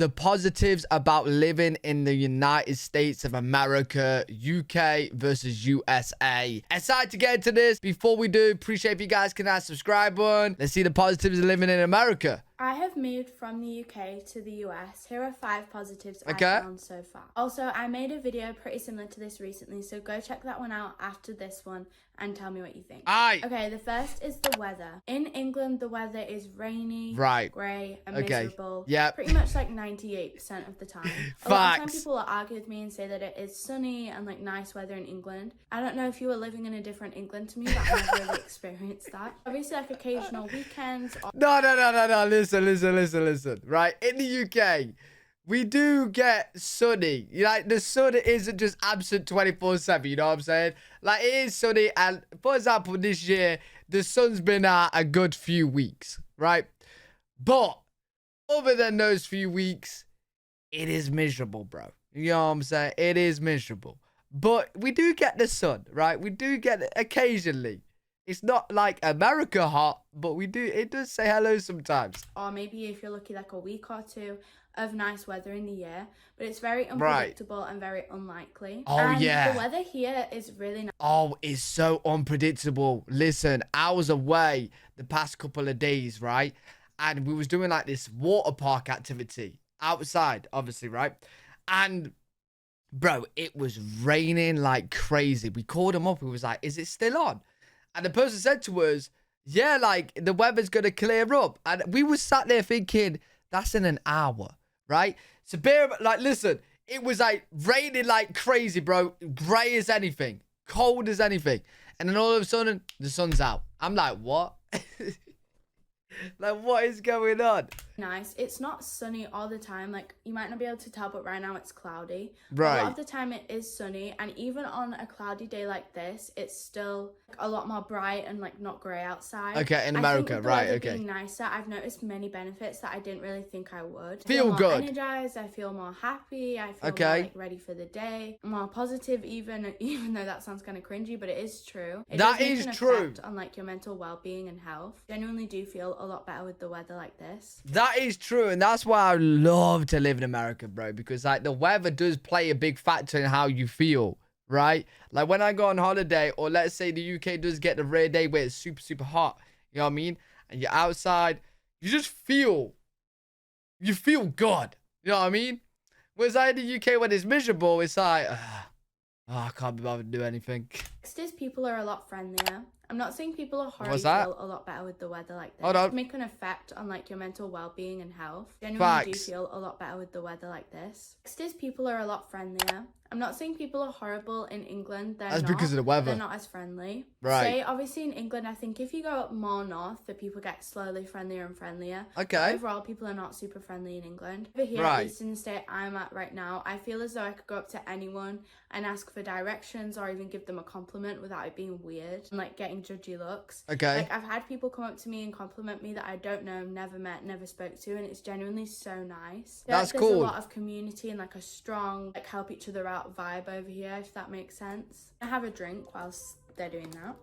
The positives about living in the United States of America, UK versus USA. Excited to get into this. Before we do, appreciate if you guys can hit that subscribe button. Let's see the positives of living in America. I have moved from the UK to the US. Here are 5 positives I found so far. Also, I made a video pretty similar to this recently, so go check that one out after this one and tell me what you think. Aye. Okay, the first is the weather. In England, the weather is rainy, grey, and miserable. Yep. Pretty much like 98% of the time. Facts. A lot of time people will argue with me and say that it is sunny and like nice weather in England. I don't know if you were living in a different England to me, but I've never really experienced that. Obviously, like occasional weekends. No. Listen. Right, in the UK, we do get sunny. Like, the sun isn't just absent 24/7, you know what I'm saying? Like, it is sunny, and for example, this year, the sun's been out a good few weeks, right? But, other than those few weeks, it is miserable, bro. You know what I'm saying? It is miserable. But we do get the sun, right? We do get it occasionally. It's not like America hot, but it does say hello sometimes. Or maybe if you're lucky, like a week or two of nice weather in the year. But it's very unpredictable and very unlikely. And the weather here is really nice. Oh, it's so unpredictable. Listen, I was away the past couple of days, right? And we was doing like this water park activity outside, obviously, right? And bro, it was raining like crazy. We called him up. We was like, is it still on? And the person said to us, yeah, like, the weather's going to clear up. And we were sat there thinking, that's in an hour, right? So, listen, it was, like, raining like crazy, bro. Grey as anything. Cold as anything. And then all of a sudden, the sun's out. I'm like, what? Like, what is going on? Nice. It's not sunny all the time. Like, you might not be able to tell, but right now it's cloudy. Right. A lot of the time it is sunny, and even on a cloudy day like this, it's still like, a lot more bright and like not grey outside. Okay, in America, I think with the right? weather Okay. being nicer, I've noticed many benefits that I didn't really think I would. Feel more good. Energized. I feel more happy. I feel more like ready for the day. More positive, even though that sounds kind of cringy, but it is true. That is true. Effect on like your mental well-being and health. Genuinely do feel a lot better with the weather like this. That is true, and that's why I love to live in America, bro, because like the weather does play a big factor in how you feel, right? Like when I go on holiday, or let's say the UK does get the rare day where it's super, super hot, you know what I mean? And you're outside, you just feel good, you know what I mean? Whereas like in the UK when it's miserable, it's like, I can't be bothered to do anything. Next is people are a lot friendlier. I'm not saying people are horrible. Feel a lot better with the weather like this. It can make an effect on like your mental well-being and health. Genuinely do feel a lot better with the weather like this. Next is people are a lot friendlier. I'm not saying people are horrible in England. That's because of the weather. They're not as friendly. Right. Say, obviously in England, I think if you go up more north, the people get slowly friendlier and friendlier. Okay. But overall, people are not super friendly in England. Over here, at least in the state I'm at right now, I feel as though I could go up to anyone and ask for directions or even give them a compliment without it being weird and like getting judgy looks. Okay. Like I've had people come up to me and compliment me that I don't know, never met, never spoke to, and it's genuinely so nice. That's cool. There's a lot of community and like a strong like help each other out vibe over here, if that makes sense. I have a drink whilst they're doing that.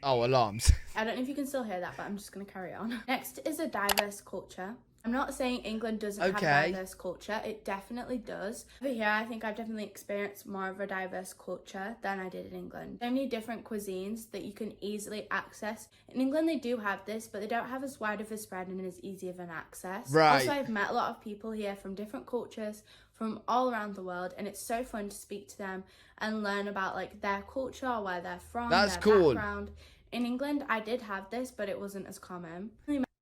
Oh, alarms. I don't know if you can still hear that, but I'm just going to carry on. Next is a diverse culture. I'm not saying England doesn't have a diverse culture. It definitely does. Over here, I think I've definitely experienced more of a diverse culture than I did in England. So many different cuisines that you can easily access. In England, they do have this, but they don't have as wide of a spread and as easy of an access. Right. Also, I've met a lot of people here from different cultures, from all around the world, and it's so fun to speak to them and learn about like their culture, where they're from, their background. In England, I did have this, but it wasn't as common.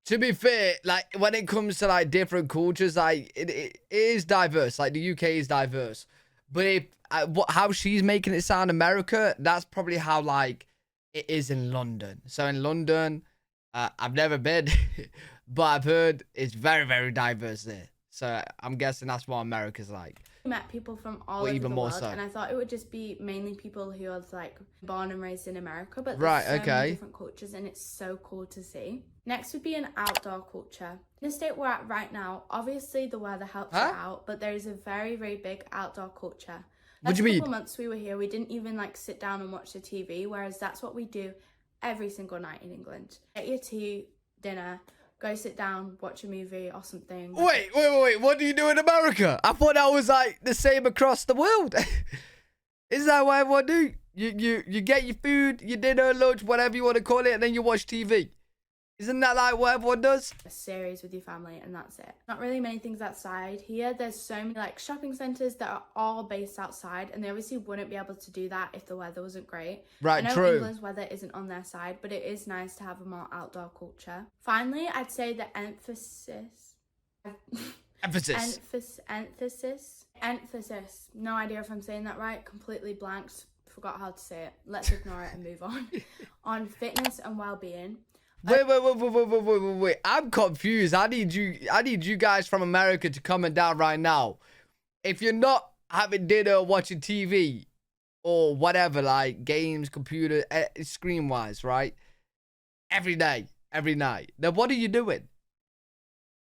To be fair, like when it comes to like different cultures, like it is diverse. Like the UK is diverse, but how she's making it sound America, that's probably how like it is in London. So in London, I've never been, but I've heard it's very, very diverse there. So I'm guessing that's what America's like. Met people from all over the world, and I thought it would just be mainly people who are like born and raised in America, but there's so many different cultures, and it's so cool to see. Next would be an outdoor culture. In the state we're at right now, obviously the weather helps it out, but there is a very, very big outdoor culture. What do you mean? A couple months we were here, we didn't even like sit down and watch the TV, whereas that's what we do every single night in England. Get your tea, dinner, go sit down, watch a movie or something. Wait. What do you do in America? I thought that was like the same across the world. Is that what everyone do? You get your food, your dinner, lunch, whatever you want to call it, and then you watch TV. Isn't that like what everyone does? A series with your family and that's it. Not really many things outside. Here there's so many like shopping centres that are all based outside, and they obviously wouldn't be able to do that if the weather wasn't great. Right, I know true. England's weather isn't on their side, but it is nice to have a more outdoor culture. Finally, I'd say the emphasis. No idea if I'm saying that right. Completely blanked. Forgot how to say it. Let's ignore it and move on. On fitness and well-being. Wait. I'm confused. I need you guys from America to comment down right now. If you're not having dinner or watching TV or whatever, like games, computer, screen-wise, right? Every day, every night. Then what are you doing?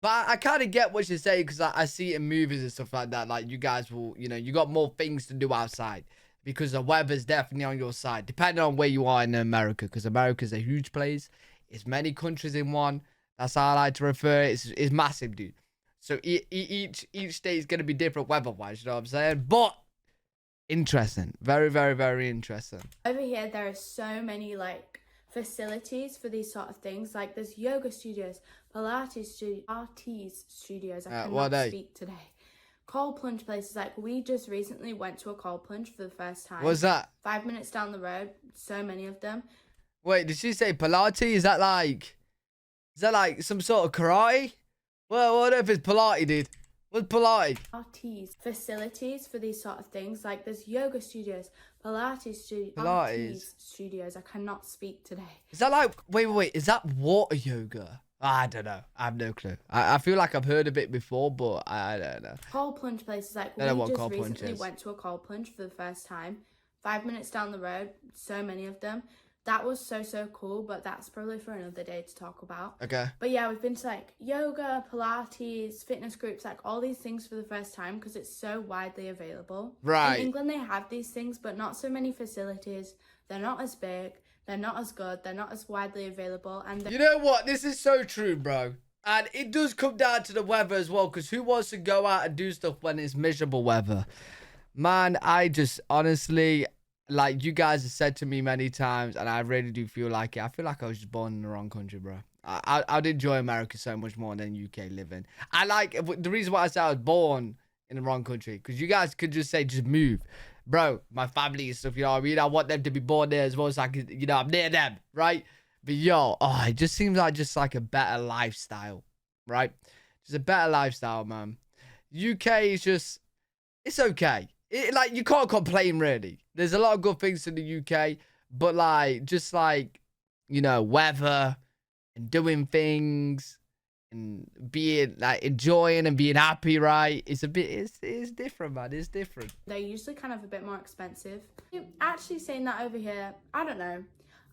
But I kind of get what you're saying because I see it in movies and stuff like that. Like you guys will, you got more things to do outside because the weather's definitely on your side, depending on where you are in America, because America's a huge place. It's many countries in one. That's how I like to refer it. It's massive, dude. So each state is going to be different weather-wise, you know what I'm saying? But interesting. Very, very, very interesting. Over here, there are so many, like, facilities for these sort of things. Like, there's yoga studios, Pilates studios. I cannot speak today. Cold plunge places. Like, we just recently went to a cold plunge for the first time. What's that? 5 minutes down the road. So many of them. Wait, did she say Pilates? Is that like some sort of karate? Well, what if it's Pilates, dude? What's Pilates? Pilates facilities for these sort of things. Like there's yoga studios, Pilates studios. I cannot speak today. Is that like, wait, is that water yoga? I don't know. I have no clue. I feel like I've heard of it before, but I don't know. Cold plunge places. Like we just recently went to a cold plunge for the first time. 5 minutes down the road. So many of them. That was so cool, but that's probably for another day to talk about. Okay. But yeah, we've been to like yoga, Pilates, fitness groups, like all these things for the first time because it's so widely available. Right. In England, they have these things, but not so many facilities. They're not as big. They're not as good. They're not as widely available. And you know what? This is so true, bro. And it does come down to the weather as well, because who wants to go out and do stuff when it's miserable weather? Man, I just honestly... Like you guys have said to me many times, and I really do feel like it. I feel like I was just born in the wrong country, bro. I'd enjoy America so much more than UK living. I like the reason why I said I was born in the wrong country, because you guys could just say just move, bro. My family and stuff, you know what I mean. I want them to be born there as well, so I can, I'm near them, right? But it just seems like a better lifestyle, right? Just a better lifestyle, man. UK is just, it's okay. Like you can't complain really. There's a lot of good things in the UK, but weather and doing things and being like enjoying and being happy, right? It's different, man. It's different. They're usually kind of a bit more expensive. Actually saying that over here, I don't know.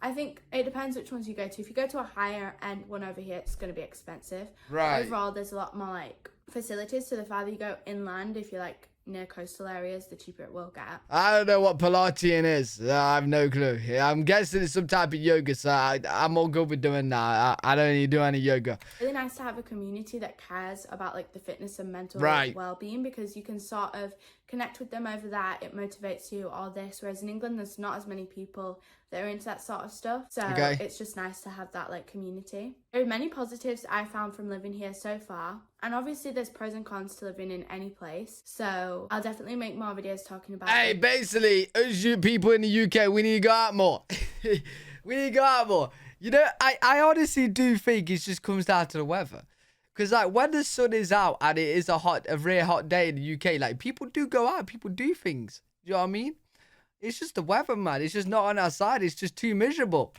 I think it depends which ones you go to. If you go to a higher end one over here, it's going to be expensive. Right. But overall, there's a lot more like facilities. So the farther you go inland, if you're like near coastal areas, the cheaper it will get. I don't know what Pilates is. I have no clue. I'm guessing it's some type of yoga, so I'm all good with doing that. I don't need to do any yoga. Really nice to have a community that cares about like the fitness and mental well-being, because you can sort of connect with them over that. It motivates you, all this. Whereas in England, there's not as many people that are into that sort of stuff. So it's just nice to have that like community. There are many positives I found from living here so far. And obviously there's pros and cons to living in any place. So I'll definitely make more videos talking about it. Basically, us you people in the UK, we need to go out more. We need to go out more. I honestly do think it just comes down to the weather. Because like when the sun is out and it is a really hot day in the UK, like people do go out, people do things. You know what I mean? It's just the weather, man. It's just not on our side. It's just too miserable.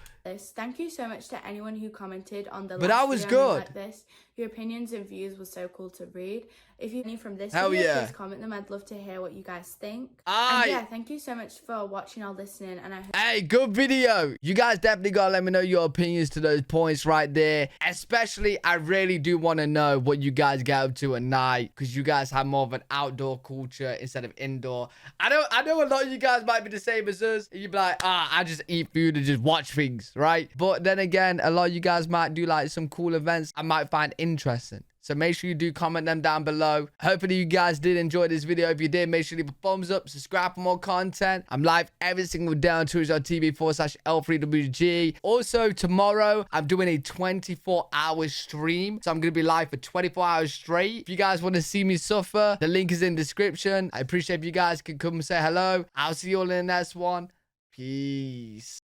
Thank you so much to anyone who commented on the last that was video good. Like this. Your opinions and views were so cool to read. If you have any from this video, please comment them. I'd love to hear what you guys think. And yeah, thank you so much for watching or listening. And good video. You guys definitely gotta let me know your opinions to those points right there. Especially, I really do want to know what you guys get up to at night, because you guys have more of an outdoor culture instead of indoor. I know a lot of you guys might be the same as us. You'd be like, I just eat food and just watch things, right? But then again, a lot of you guys might do like some cool events I might find interesting. So make sure you do comment them down below. Hopefully you guys did enjoy this video. If you did, make sure you leave a thumbs up, subscribe for more content. I'm live every single day on twitch.tv/L3WG. Also, tomorrow, I'm doing a 24-hour stream. So I'm going to be live for 24 hours straight. If you guys want to see me suffer, the link is in the description. I appreciate if you guys can come and say hello. I'll see you all in the next one. Peace.